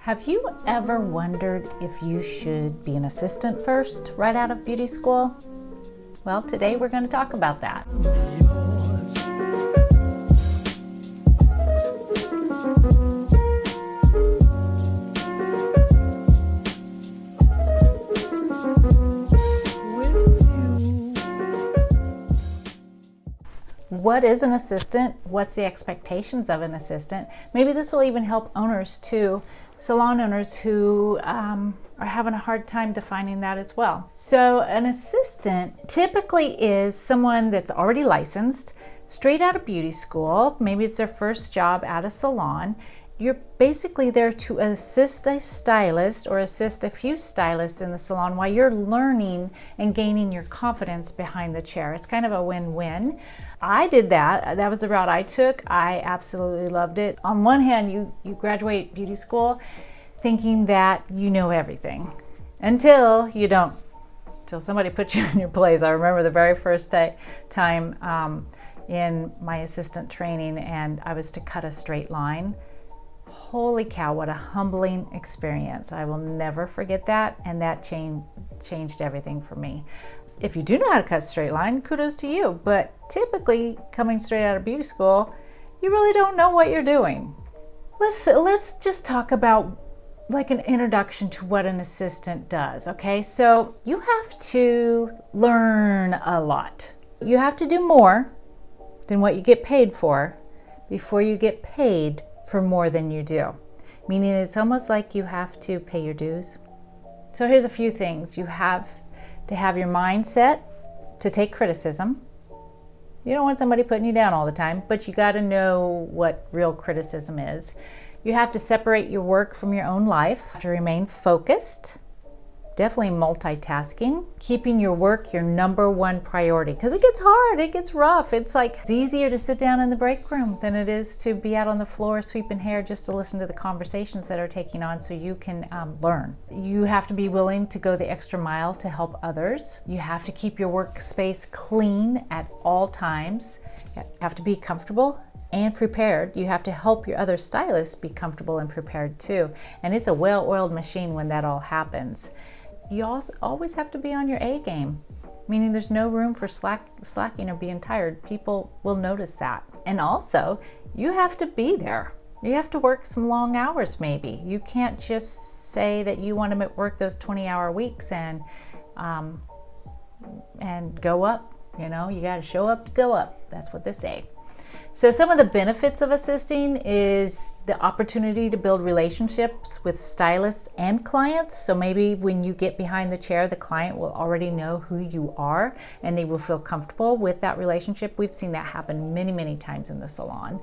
Have you ever wondered if you should be an assistant first, right out of beauty school? Well, today we're going to talk about that. What is an assistant? What's the expectations of an assistant? Maybe this will even help owners too, salon owners who are having a hard time defining that as well. So an assistant typically is someone that's already licensed, straight out of beauty school. Maybe it's their first job at a salon. You're basically there to assist a stylist or assist a few stylists in the salon while you're learning and gaining your confidence behind the chair. It's kind of a win-win. I did that. That was the route I took. I absolutely loved it. On one hand, you graduate beauty school thinking that you know everything until you don't, until somebody puts you in your place. I remember the very first time in my assistant training, and I was to cut a straight line. Holy cow, what a humbling experience. I will never forget that, and that changed everything for me. If you do know how to cut a straight line, kudos to you, but typically coming straight out of beauty school, you really don't know what you're doing. Let's just talk about like an introduction to what an assistant does, okay? So you have to learn a lot. You have to do more than what you get paid for before you get paid for more than you do. Meaning it's almost like you have to pay your dues. So here's a few things. You have to have your mindset to take criticism. You don't want somebody putting you down all the time, but you got to know what real criticism is. You have to separate your work from your own life, to remain focused. Definitely multitasking, keeping your work your number one priority, because it gets hard, it gets rough. It's easier to sit down in the break room than it is to be out on the floor sweeping hair just to listen to the conversations that are taking on so you can learn. You have to be willing to go the extra mile to help others. You have to keep your workspace clean at all times. You have to be comfortable and prepared. You have to help your other stylists be comfortable and prepared too. And it's a well-oiled machine when that all happens. You also always have to be on your A game, meaning there's no room for slacking or being tired. People will notice that. And also, you have to be there. You have to work some long hours maybe. You can't just say that you want to work those 20-hour weeks and go up. You know, you got to show up to go up. That's what they say. So some of the benefits of assisting is the opportunity to build relationships with stylists and clients. So maybe when you get behind the chair, the client will already know who you are and they will feel comfortable with that relationship. We've seen that happen many, many times in the salon.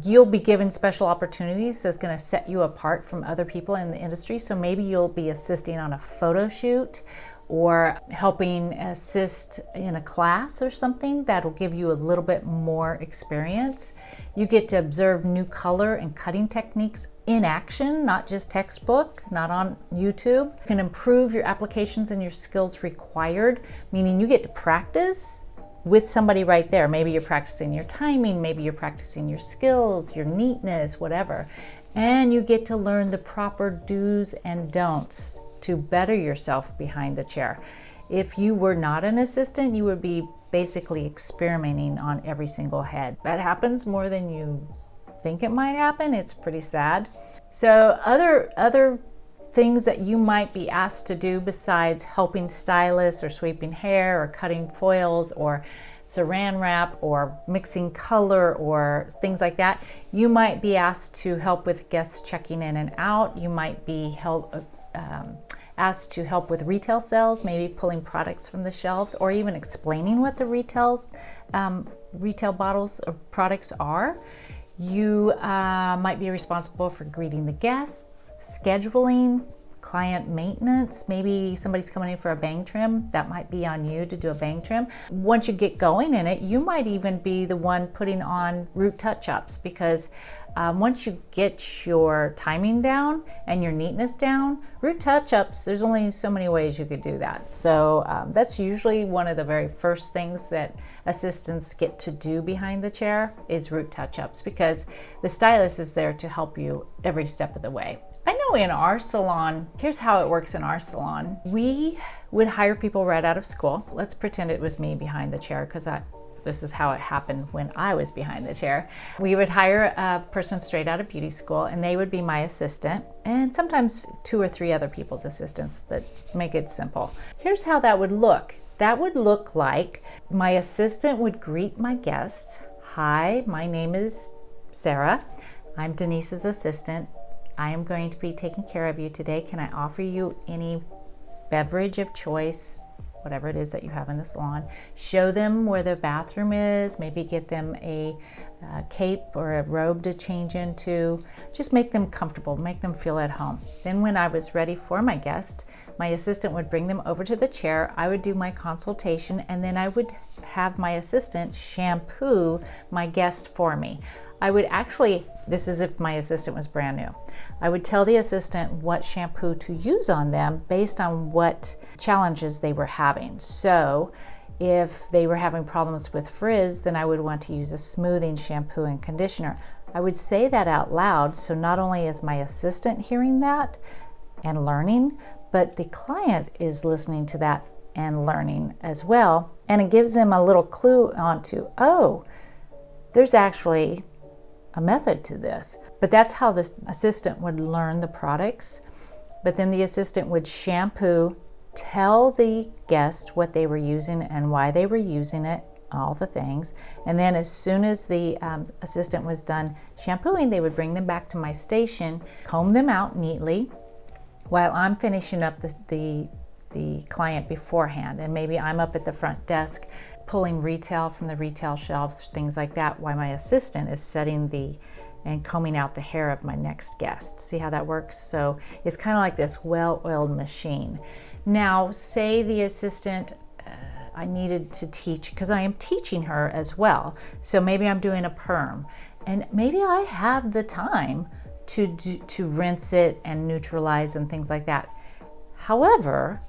You'll be given special opportunities that's going to set you apart from other people in the industry. So maybe you'll be assisting on a photo shoot or helping assist in a class or something that'll give you a little bit more experience. You get to observe new color and cutting techniques in action, not just textbook, not on YouTube. You can improve your applications and your skills required, meaning you get to practice with somebody right there. Maybe you're practicing your timing, maybe you're practicing your skills, your neatness, whatever. And you get to learn the proper do's and don'ts to better yourself behind the chair. If you were not an assistant, you would be basically experimenting on every single head. That happens more than you think it might happen. It's pretty sad. So other things that you might be asked to do besides helping stylists or sweeping hair or cutting foils or saran wrap or mixing color or things like that, you might be asked to help with guests checking in and out. You might be asked to help with retail sales, maybe pulling products from the shelves or even explaining what the retail bottles of products are. You might be responsible for greeting the guests, scheduling, client maintenance. Maybe somebody's coming in for a bang trim. That might be on you to do a bang trim. Once you get going in it, you might even be the one putting on root touch-ups, because once you get your timing down and your neatness down, root touch-ups, there's only so many ways you could do that. So that's usually one of the very first things that assistants get to do behind the chair is root touch-ups, because the stylist is there to help you every step of the way. I know in our salon, here's how it works in our salon. We would hire people right out of school. Let's pretend it was me behind the chair, because this is how it happened when I was behind the chair. We would hire a person straight out of beauty school, and they would be my assistant, and sometimes 2 or 3 other people's assistants, but make it simple. Here's how that would look. That would look like my assistant would greet my guests. Hi, my name is Sarah. I'm Denise's assistant. I am going to be taking care of you today. Can I offer you any beverage of choice, whatever it is that you have in the salon? Show them where the bathroom is, maybe get them a cape or a robe to change into. Just make them comfortable, make them feel at home. Then when I was ready for my guest, my assistant would bring them over to the chair. I would do my consultation, and then I would have my assistant shampoo my guest for me. I would actually, this is if my assistant was brand new, I would tell the assistant what shampoo to use on them based on what challenges they were having. So if they were having problems with frizz, then I would want to use a smoothing shampoo and conditioner. I would say that out loud, so not only is my assistant hearing that and learning, but the client is listening to that and learning as well. And it gives them a little clue onto, oh, there's actually a method to this. But that's how the assistant would learn the products. But then the assistant would shampoo, tell the guest what they were using and why they were using it, all the things. And then as soon as the assistant was done shampooing, they would bring them back to my station, comb them out neatly while I'm finishing up the client beforehand. And maybe I'm up at the front desk pulling retail from the retail shelves, things like that, while my assistant is setting and combing out the hair of my next guest. See how that works? So it's kind of like this well-oiled machine. Now, say the assistant, I needed to teach, because I am teaching her as well. So maybe I'm doing a perm, and maybe I have the time to rinse it and neutralize and things like that. However,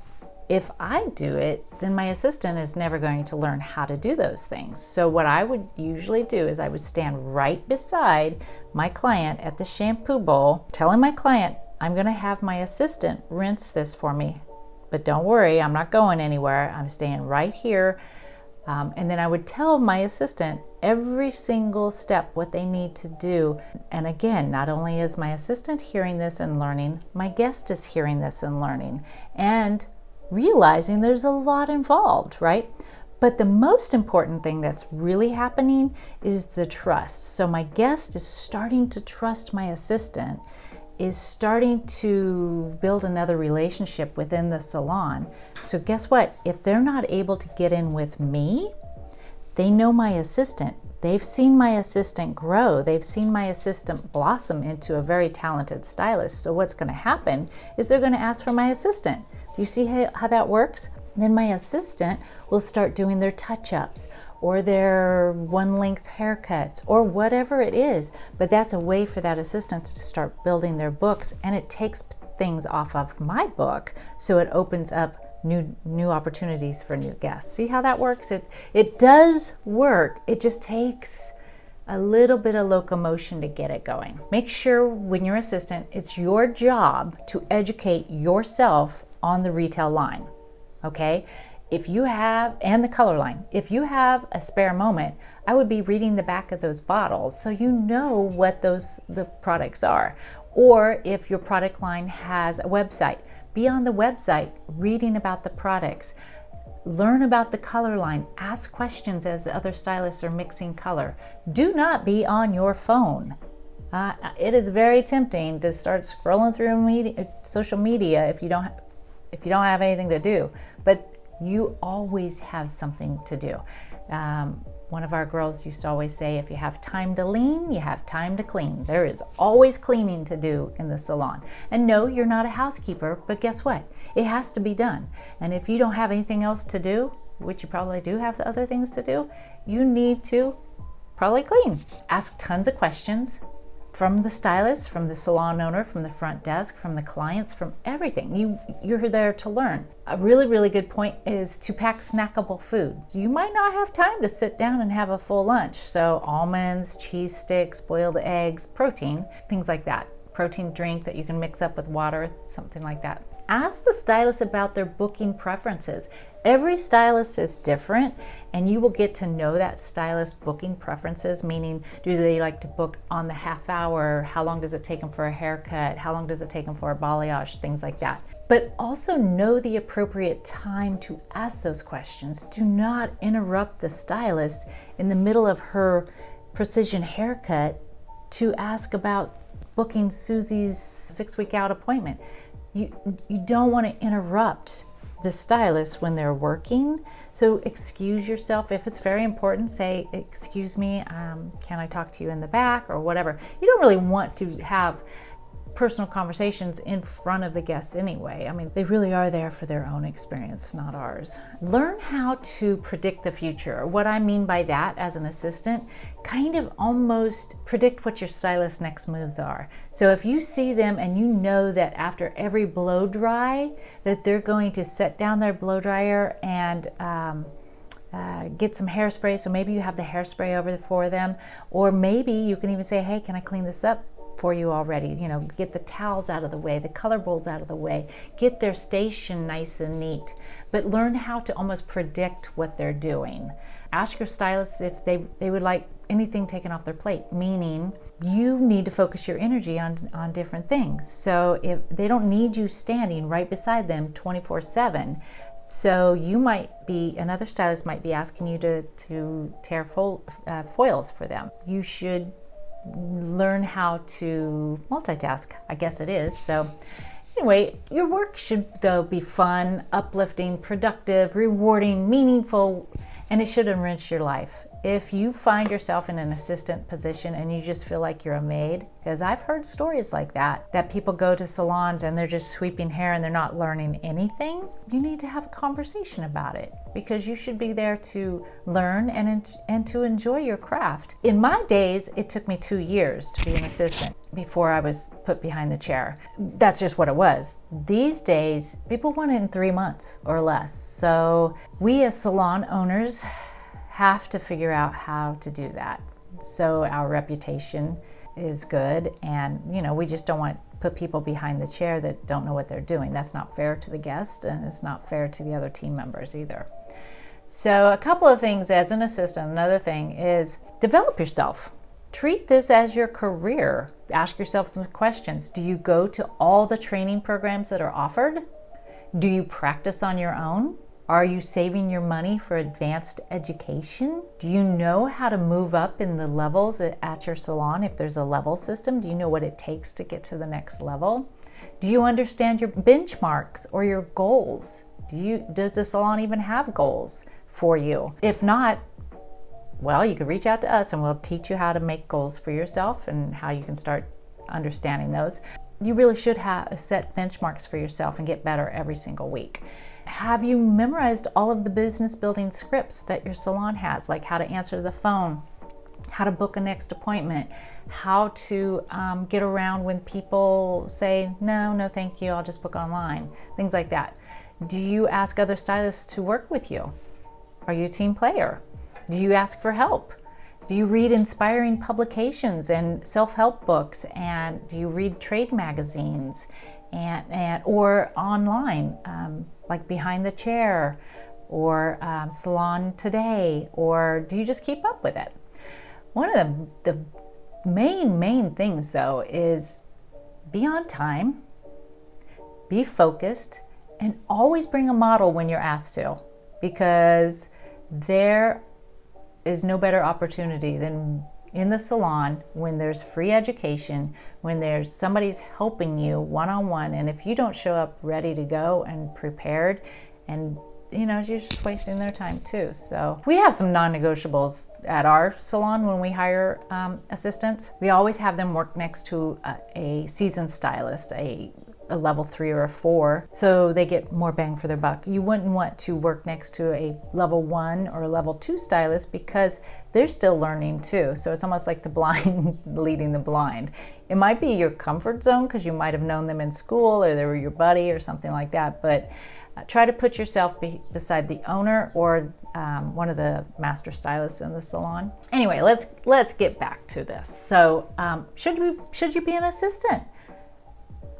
if I do it, then my assistant is never going to learn how to do those things. So what I would usually do is I would stand right beside my client at the shampoo bowl, telling my client, I'm going to have my assistant rinse this for me. But don't worry, I'm not going anywhere. I'm staying right here. And then I would tell my assistant every single step what they need to do. And again, not only is my assistant hearing this and learning, my guest is hearing this and learning. And realizing there's a lot involved, right? But the most important thing that's really happening is the trust. So my guest is starting to trust my assistant, is starting to build another relationship within the salon. So guess what? If they're not able to get in with me, they know my assistant. They've seen my assistant grow. They've seen my assistant blossom into a very talented stylist. So what's going to happen is they're going to ask for my assistant. Do you see how that works? Then my assistant will start doing their touch-ups or their one-length haircuts or whatever it is. But that's a way for that assistant to start building their books, and it takes things off of my book, so it opens up new opportunities for new guests. See how that works? It does work. It just takes a little bit of locomotion to get it going. Make sure when you're assistant, it's your job to educate yourself on the retail line, okay? If you have, and the color line, if you have a spare moment, I would be reading the back of those bottles so you know what the products are. Or if your product line has a website, be on the website reading about the products. Learn about the color line. Ask questions as other stylists are mixing color. Do not be on your phone. It is very tempting to start scrolling through social media if you don't have anything to do. But you always have something to do. One of our girls used to always say, if you have time to lean, you have time to clean. There is always cleaning to do in the salon. And no, you're not a housekeeper, but guess what? It has to be done. And if you don't have anything else to do, which you probably do have other things to do, you need to probably clean. Ask tons of questions from the stylist, from the salon owner, from the front desk, from the clients, from everything. You're there to learn. A really, really good point is to pack snackable food. You might not have time to sit down and have a full lunch. So almonds, cheese sticks, boiled eggs, protein, things like that. protein drink that you can mix up with water, something like that. Ask the stylist about their booking preferences. Every stylist is different, and you will get to know that stylist booking preferences, meaning do they like to book on the half hour? How long does it take them for a haircut? How long does it take them for a balayage? Things like that. But also know the appropriate time to ask those questions. Do not interrupt the stylist in the middle of her precision haircut to ask about booking Susie's 6-week out appointment. You don't want to interrupt the stylist when they're working. So excuse yourself. If it's very important, say, excuse me, can I talk to you in the back or whatever. You don't really want to have personal conversations in front of the guests anyway. I mean, they really are there for their own experience, not ours. Learn how to predict the future. What I mean by that as an assistant, kind of almost predict what your stylist's next moves are. So if you see them and you know that after every blow dry that they're going to set down their blow dryer and get some hairspray, so maybe you have the hairspray over for them, or maybe you can even say, hey, can I clean this up for you already? You know, get the towels out of the way, the color bowls out of the way, get their station nice and neat, but learn how to almost predict what they're doing. Ask your stylist if they would like anything taken off their plate, meaning you need to focus your energy on different things. So if they don't need you standing right beside them 24/7, so you might be, another stylist might be asking you to tear foils for them. You should learn how to multitask, I guess it is. So anyway, your work should though be fun, uplifting, productive, rewarding, meaningful, and it should enrich your life. If you find yourself in an assistant position and you just feel like you're a maid, because I've heard stories like that people go to salons and they're just sweeping hair and they're not learning anything, you need to have a conversation about it, because you should be there to learn and to enjoy your craft. In my days, it took me 2 years to be an assistant before I was put behind the chair. That's just what it was. These days, people want it in 3 months or less. So we as salon owners have to figure out how to do that so our reputation is good, and we just don't want to put people behind the chair that don't know what they're doing. That's not fair to the guest, and it's not fair to the other team members either. So a couple of things as an assistant. Another thing is develop yourself. Treat this as your career. Ask yourself some questions. Do you go to all the training programs that are offered? Do you practice on your own? Are you saving your money for advanced education? Do you know how to move up in the levels at your salon? If there's a level system, do you know what it takes to get to the next level? Do you understand your benchmarks or your goals? Does the salon even have goals for you? If not, well, you can reach out to us and we'll teach you how to make goals for yourself and how you can start understanding those. You really should set benchmarks for yourself and get better every single week. Have you memorized all of the business building scripts that your salon has, like how to answer the phone, how to book a next appointment, how to get around when people say, no, thank you, I'll just book online, things like that. Do you ask other stylists to work with you? Are you a team player? Do you ask for help? Do you read inspiring publications and self-help books? And do you read trade magazines or online, like Behind the Chair or Salon Today? Or do you just keep up with it? One of the main things though is be on time, be focused, and always bring a model when you're asked to, because there is no better opportunity than in the salon when there's free education, when there's somebody's helping you one-on-one, and if you don't show up ready to go and prepared, and you're just wasting their time too. So we have some non-negotiables at our salon when we hire assistants. We always have them work next to a seasoned stylist, a level 3 or a 4, so they get more bang for their buck. You wouldn't want to work next to a level 1 or a level 2 stylist because they're still learning too. So it's almost like the blind leading the blind. It might be your comfort zone because you might have known them in school or they were your buddy or something like that, but try to put yourself beside the owner or one of the master stylists in the salon. Anyway, let's get back to this. So should you be an assistant?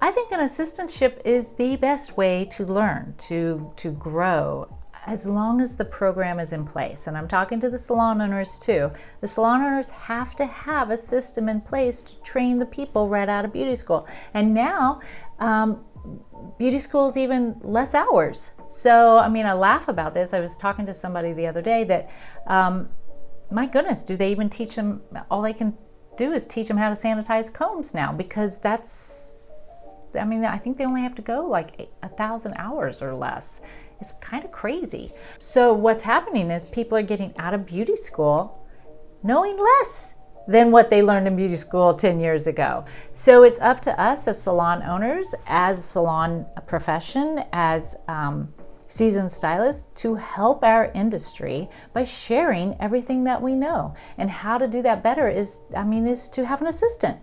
I think an assistantship is the best way to learn, to grow, as long as the program is in place. And I'm talking to the salon owners too. The salon owners have to have a system in place to train the people right out of beauty school. And now, beauty school is even less hours. So, I mean, I laugh about this. I was talking to somebody the other day that, my goodness, do they even teach them? All they can do is teach them how to sanitize combs now, because I mean, I think they only have to go like 1,000 hours or less. It's kind of crazy. So what's happening is people are getting out of beauty school knowing less than what they learned in beauty school 10 years ago. So it's up to us as salon owners, as salon profession, as seasoned stylists, to help our industry by sharing everything that we know. And how to do that better is to have an assistant.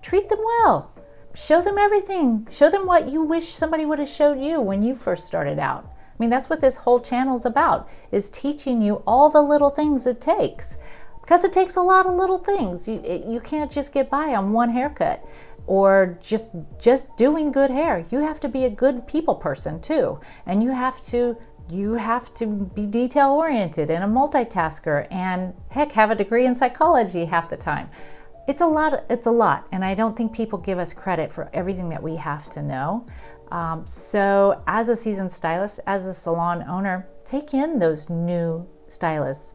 Treat them well. Show them everything. Show them what you wish somebody would have showed you when you first started out. I mean, that's what this whole channel is about, is teaching you all the little things it takes. Because it takes a lot of little things. You can't just get by on one haircut or just doing good hair. You have to be a good people person too. And you have to be detail oriented and a multitasker, and heck, have a degree in psychology half the time. It's a lot, and I don't think people give us credit for everything that we have to know. So as a seasoned stylist, as a salon owner, take in those new stylists.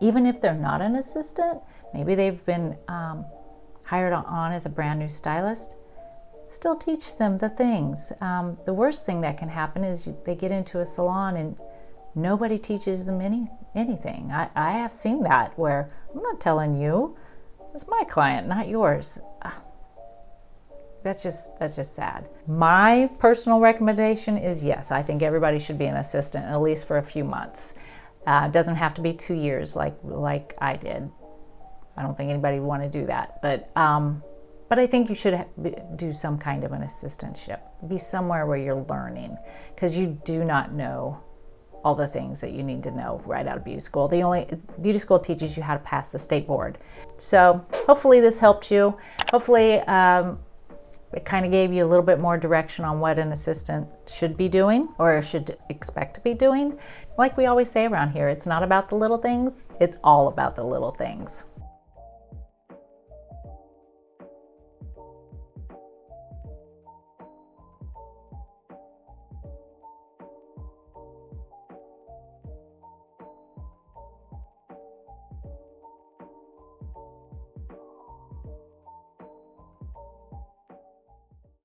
Even if they're not an assistant, maybe they've been hired on as a brand new stylist, still teach them the things. The worst thing that can happen is they get into a salon and nobody teaches them anything. I have seen that, where I'm not telling you, it's my client, not yours. That's just sad. My personal recommendation is, yes, I think everybody should be an assistant, at least for a few months. It doesn't have to be 2 years like I did. I don't think anybody would want to do that. But I think you should do some kind of an assistantship. Be somewhere where you're learning, because you do not know all the things that you need to know right out of beauty school. Beauty school teaches you how to pass the state board. So hopefully this helped you. Hopefully it kind of gave you a little bit more direction on what an assistant should be doing or should expect to be doing. Like we always say around here, it's not about the little things, it's all about the little things.